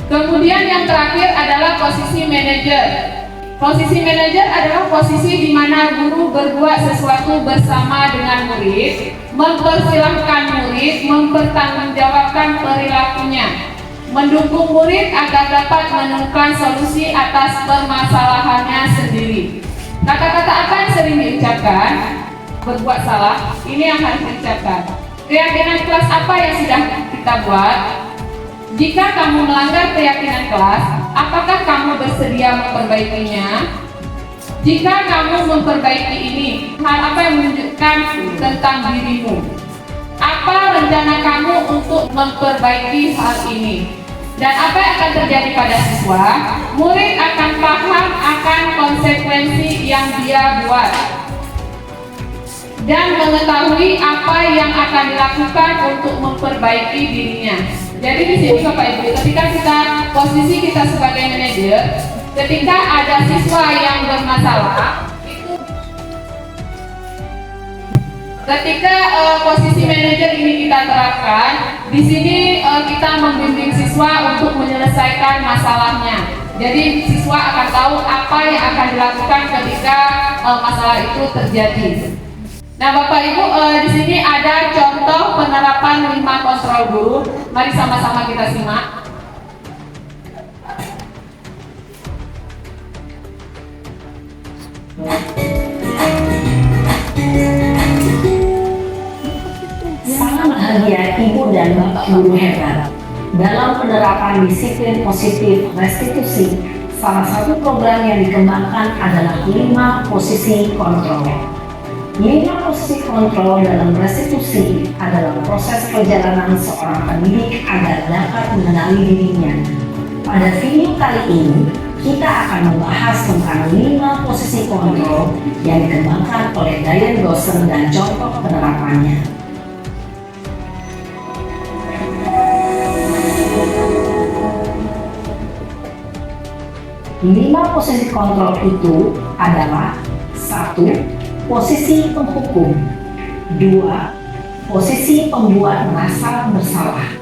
Kemudian yang terakhir adalah posisi manajer. Posisi manajer adalah posisi di mana guru berbuat sesuatu bersama dengan murid, mempersilahkan murid mempertanggungjawabkan perilakunya, mendukung murid agar dapat menemukan solusi atas permasalahannya sendiri. Kata-kata apa yang sering diucapkan? Berbuat salah, ini yang harus diucapkan. Keyakinan kelas apa yang sudah kita buat? Jika kamu melanggar keyakinan kelas, apakah kamu bersedia memperbaikinya? Jika kamu memperbaiki ini, hal apa yang menunjukkan tentang dirimu? Apa rencana kamu untuk memperbaiki hal ini? Dan apa yang akan terjadi pada siswa? Murid akan paham akan konsekuensi yang dia buat dan mengetahui apa yang akan dilakukan untuk memperbaiki dirinya. Jadi di sini Bapak Ibu, ketika posisi kita sebagai manajer, ketika ada siswa yang bermasalah, ketika posisi manajer ini kita terapkan, di sini kita membimbing siswa untuk menyelesaikan masalahnya. Jadi siswa akan tahu apa yang akan dilakukan ketika masalah itu terjadi. Nah, Bapak Ibu, di sini ada contoh penerapan 5 kontrol guru. Mari sama-sama kita simak. Sangat bahagia Ibu dan Bapak Guru hebat. Dalam penerapan disiplin positif restitusi, salah satu program yang dikembangkan adalah 5 posisi kontrol. 5 posisi kontrol dalam restitusi adalah proses perjalanan seorang pendidik agar dapat mengenali dirinya. Pada video kali ini, kita akan membahas tentang 5 posisi kontrol yang dikembangkan oleh Diane Gosser dan contoh penerapannya. 5 posisi kontrol itu adalah: 1. Posisi penghukum. 2. Posisi pembuat merasa bersalah.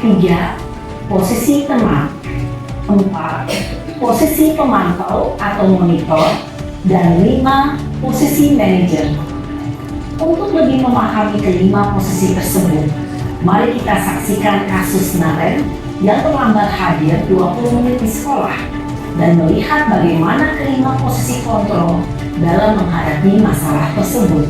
3. Posisi teman. 4. Posisi pemantau atau monitor. Dan 5. Posisi manajer. Untuk lebih memahami kelima posisi tersebut, mari kita saksikan kasus Naren yang terlambat hadir 20 menit di sekolah dan melihat bagaimana kelima posisi kontrol dalam menghadapi masalah tersebut.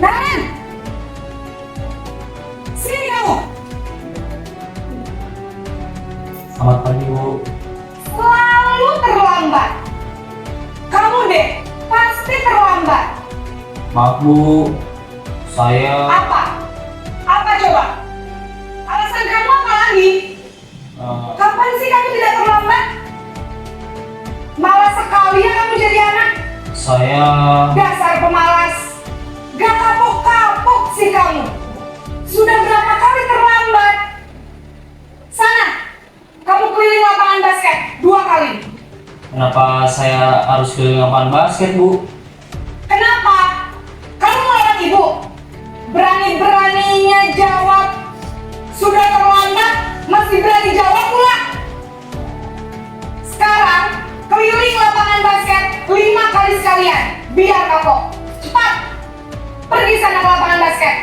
Naren! Sini kamu! Selamat pagi, Bu. Selalu terlambat. Kamu deh, pasti terlambat. Maaf, Bu. Saya Apa? Apa coba? Alasan kamu apa lagi? Kapan sih kamu tidak terlambat? Malas sekali ya kamu jadi anak. saya Dasar pemalas. Gak kapok-kapok sih kamu. Sudah berapa kali terlambat? Sana, kamu keliling lapangan basket 2 kali. Kenapa saya harus keliling lapangan basket, Bu? Kenapa? Kamu melarang ibu? Berani-beraninya jawab. Sudah terlambat, masih berani jawab pula. Sekarang, keliling lapangan basket 5 kali sekalian. Biar kapok. Cepat! Pergi sana ke lapangan basket.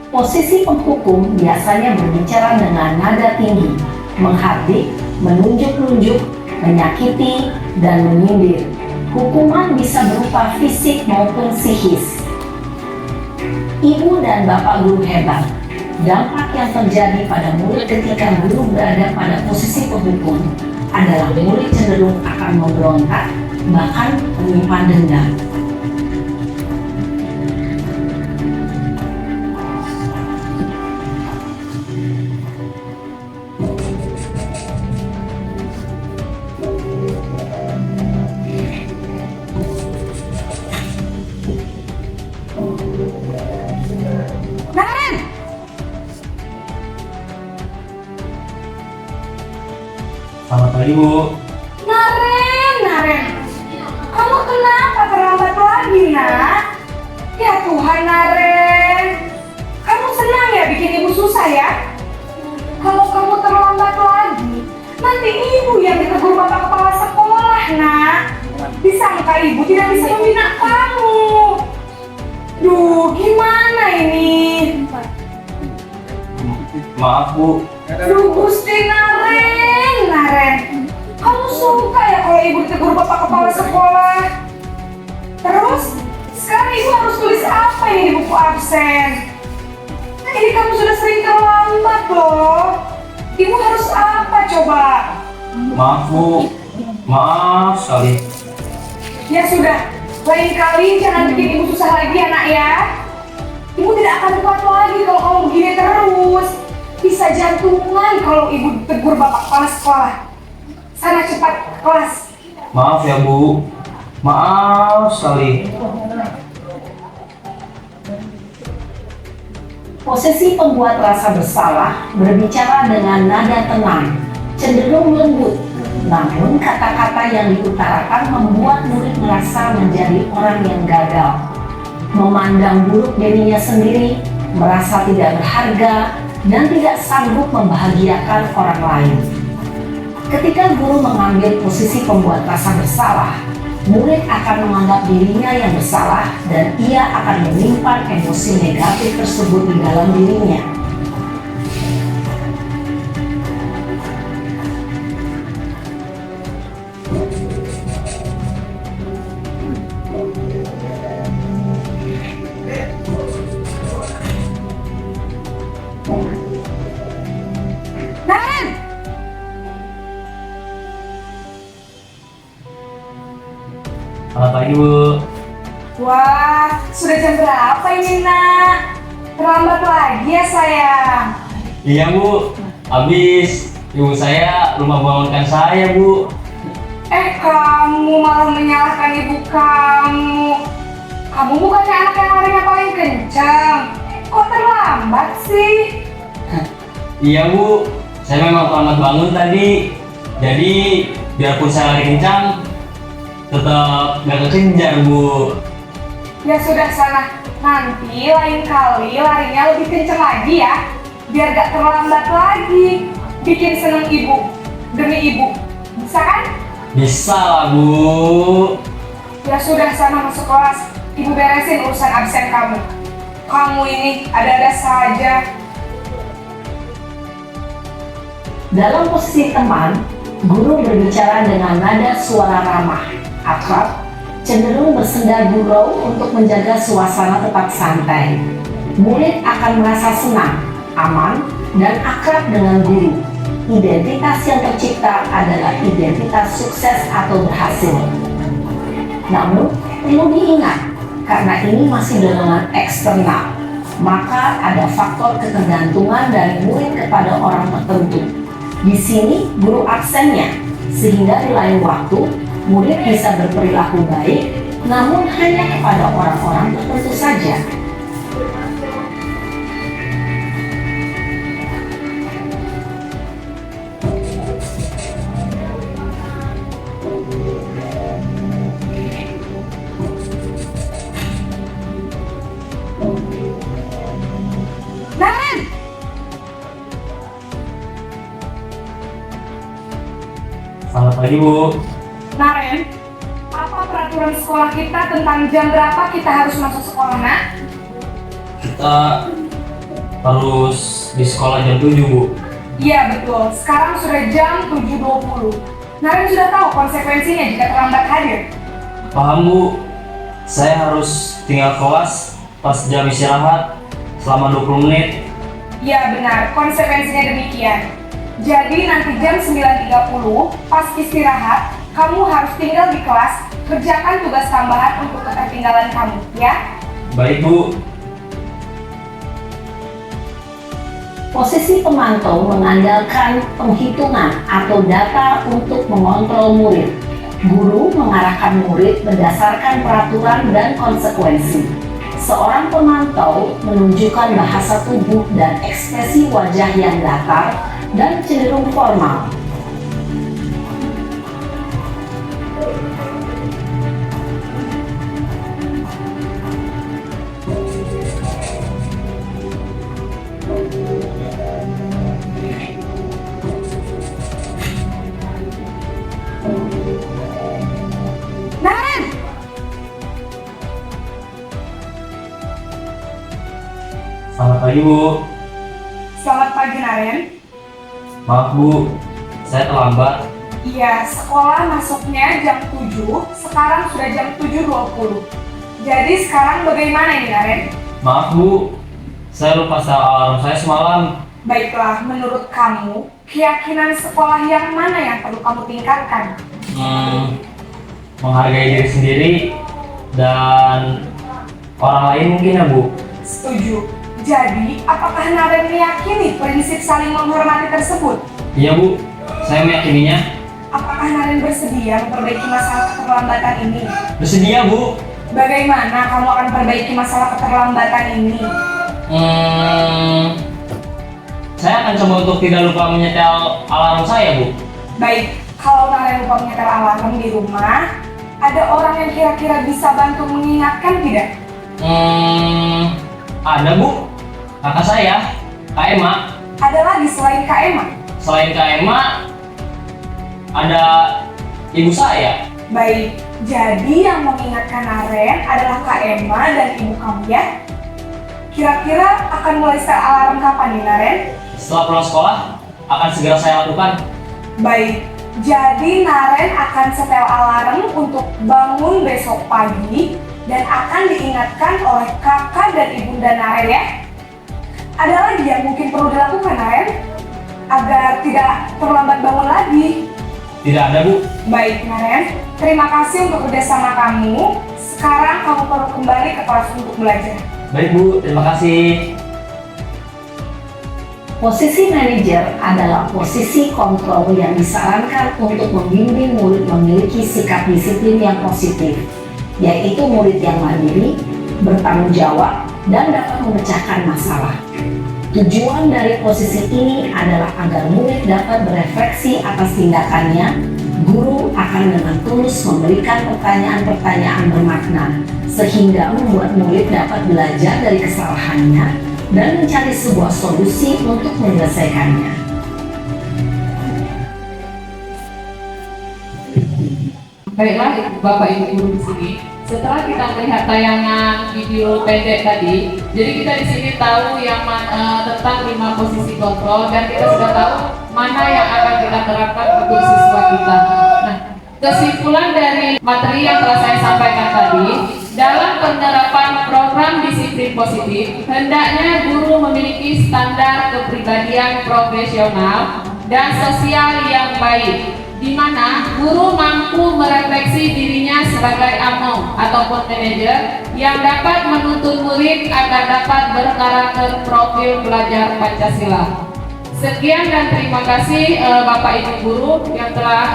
Posisi penghukum biasanya berbicara dengan nada tinggi, menghardik, menunjuk-nunjuk, menyakiti, dan menyindir. Hukuman bisa berupa fisik maupun psikis. Ibu dan bapak guru hebat. Dampak yang terjadi pada murid ketika guru berada pada posisi penghukum adalah murid cenderung akan memberontak, bahkan menyimpan dendam. Naren! Selamat pagi, Bu. Naren! Kamu kenapa terlambat lagi, nak? Ya Tuhan, Naren. Kamu senang ya bikin ibu susah ya? Kalau kamu terlambat lagi, nanti ibu yang ditegur bapak kepala sekolah, nak. Disangka ibu tidak bisa membina kamu. Duh, gimana ini? Maaf, Bu. Duh, Gusti Naren. Kamu suka ya kalau ibu ditegur bapak kepala sekolah? Terus, sekarang ibu harus tulis apa ini di buku absen? Nah, ini kamu sudah sering terlambat loh. Ibu harus apa coba? Maaf, Bu. Maaf sekali. Ya sudah, lain kali jangan bikin ibu susah lagi ya nak ya. Ibu tidak akan kuat lagi kalau kamu begini terus. Bisa jantungan kalau ibu tegur bapak kepala sekolah. Sana cepat kelas. Maaf ya, Bu. Maaf sekali. Posisi pembuat rasa bersalah berbicara dengan nada tenang, cenderung lembut. Namun kata-kata yang diutarakan membuat murid merasa menjadi orang yang gagal, memandang buruk dirinya sendiri, merasa tidak berharga, dan tidak sanggup membahagiakan orang lain. Ketika guru mengambil posisi pembuat rasa bersalah, murid akan menganggap dirinya yang bersalah dan ia akan menyimpan emosi negatif tersebut di dalam dirinya. Selamat pagi, Bu. Wah, sudah jam berapa ini nak? Terlambat lagi ya sayang. Iya, Bu. Habis ibu saya lupa bangunkan saya, Bu. Kamu malah menyalahkan ibu kamu. Kamu bukannya anak yang larinya paling kencang. Kok terlambat sih? Iya, Bu. Saya memang terlambat bangun tadi. Jadi, biarpun saya lari kencang, tetap nggak kekejar, Bu. Ya sudah sana. Nanti lain kali larinya lebih kencang lagi ya. Biar gak terlambat lagi. Bikin seneng ibu. Demi ibu. Bisa kan? Bisa lah, Bu. Ya sudah sana masuk kelas. Ibu beresin urusan absen kamu. Kamu ini ada-ada saja. Dalam posisi teman, guru berbicara dengan nada suara ramah, akrab, cenderung bersenda gurau untuk menjaga suasana tetap santai. Murid akan merasa senang, aman, dan akrab dengan guru. Identitas yang tercipta adalah identitas sukses atau berhasil. Namun, perlu diingat, karena ini masih dorongan eksternal, maka ada faktor ketergantungan dari murid kepada orang tertentu. Di sini, guru absennya, sehingga di lain waktu, murid bisa berperilaku baik, namun hanya kepada orang-orang tertentu saja. Naren! Selamat pagi, Bu. Naren, apa peraturan sekolah kita tentang jam berapa kita harus masuk sekolah, nak? Kita harus di sekolah jam 7, Bu. Iya betul, sekarang sudah jam 7.20. Naren sudah tahu konsekuensinya jika terlambat hadir. Paham, Bu. Saya harus tinggal kelas pas jam istirahat selama 20 menit. Iya benar, konsekuensinya demikian. Jadi nanti jam 9.30 pas istirahat, kamu harus tinggal di kelas, kerjakan tugas tambahan untuk ketertinggalan kamu, ya? Baik, Bu. Posisi pemantau mengandalkan penghitungan atau data untuk mengontrol murid. Guru mengarahkan murid berdasarkan peraturan dan konsekuensi. Seorang pemantau menunjukkan bahasa tubuh dan ekspresi wajah yang datar dan cenderung formal. Naren! Selamat pagi, Bu. Selamat pagi, Naren. Maaf, Bu. Saya terlambat. Iya, sekolah masuknya jam 7, sekarang sudah jam 7.20. Jadi sekarang bagaimana ini, Naren? Maaf, Bu. Saya lupa setel alarm saya semalam. Baiklah, menurut kamu, keyakinan sekolah yang mana yang perlu kamu tingkatkan? Menghargai diri sendiri dan orang lain mungkin, ya, Bu. Setuju. Jadi, apakah Naren meyakini prinsip saling menghormati tersebut? Iya, Bu. Saya meyakininya. Apakah Naren bersedia memperbaiki masalah keterlambatan ini? Bersedia, Bu. Bagaimana kamu akan perbaiki masalah keterlambatan ini? Saya akan coba untuk tidak lupa menyetel alarm saya, Bu. Baik, kalau Naren lupa menyetel alarm di rumah, ada orang yang kira-kira bisa bantu mengingatkan tidak? Ada, Bu. Kakak saya, Kak Emma. Ada lagi selain Kak Emma? Selain Kak Emma, ada ibu saya. Baik, jadi yang mengingatkan Naren adalah Kak Emma dan ibu kamu ya? Kira-kira akan mulai setel alarm kapan nih, Naren? Setelah pulang sekolah, akan segera saya lakukan. Baik, jadi Naren akan setel alarm untuk bangun besok pagi dan akan diingatkan oleh kakak dan ibunda Naren ya. Ada lagi yang mungkin perlu dilakukan, Naren? Agar tidak terlambat bangun lagi. Tidak ada, Bu. Baik, Naren. Terima kasih untuk kerjasama kamu. Sekarang kamu perlu kembali ke kelas untuk belajar. Baik, Bu. Terima kasih. Posisi manajer adalah posisi kontrol yang disarankan untuk membimbing murid memiliki sikap disiplin yang positif, yaitu murid yang mandiri, bertanggung jawab, dan dapat memecahkan masalah. Tujuan dari posisi ini adalah agar murid dapat berefleksi atas tindakannya. Guru akan dengan tulus memberikan pertanyaan-pertanyaan bermakna, sehingga membuat murid dapat belajar dari kesalahannya dan mencari sebuah solusi untuk menyelesaikannya. Baiklah, Bapak Ibu guru di sini. Setelah kita melihat tayangan video pendek tadi, jadi kita di sini tahu yang tentang 5 posisi kontrol dan kita sudah tahu mana yang akan kita terapkan untuk siswa kita. Nah, kesimpulan dari materi yang telah saya sampaikan tadi, dalam penerapan program disiplin positif, hendaknya guru memiliki standar kepribadian profesional dan sosial yang baik, di mana guru mampu merefleksi dirinya sebagai AMO ataupun manajer yang dapat menuntun murid agar dapat berkarakter profil pelajar Pancasila. Sekian dan terima kasih Bapak Ibu guru yang telah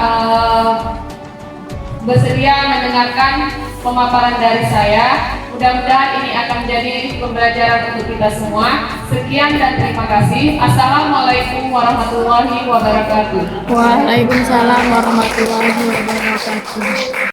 bersedia mendengarkan pemaparan dari saya. Mudah-mudahan ini akan menjadi pembelajaran untuk kita semua. Sekian dan terima kasih. Assalamualaikum warahmatullahi wabarakatuh. Waalaikumsalam warahmatullahi wabarakatuh.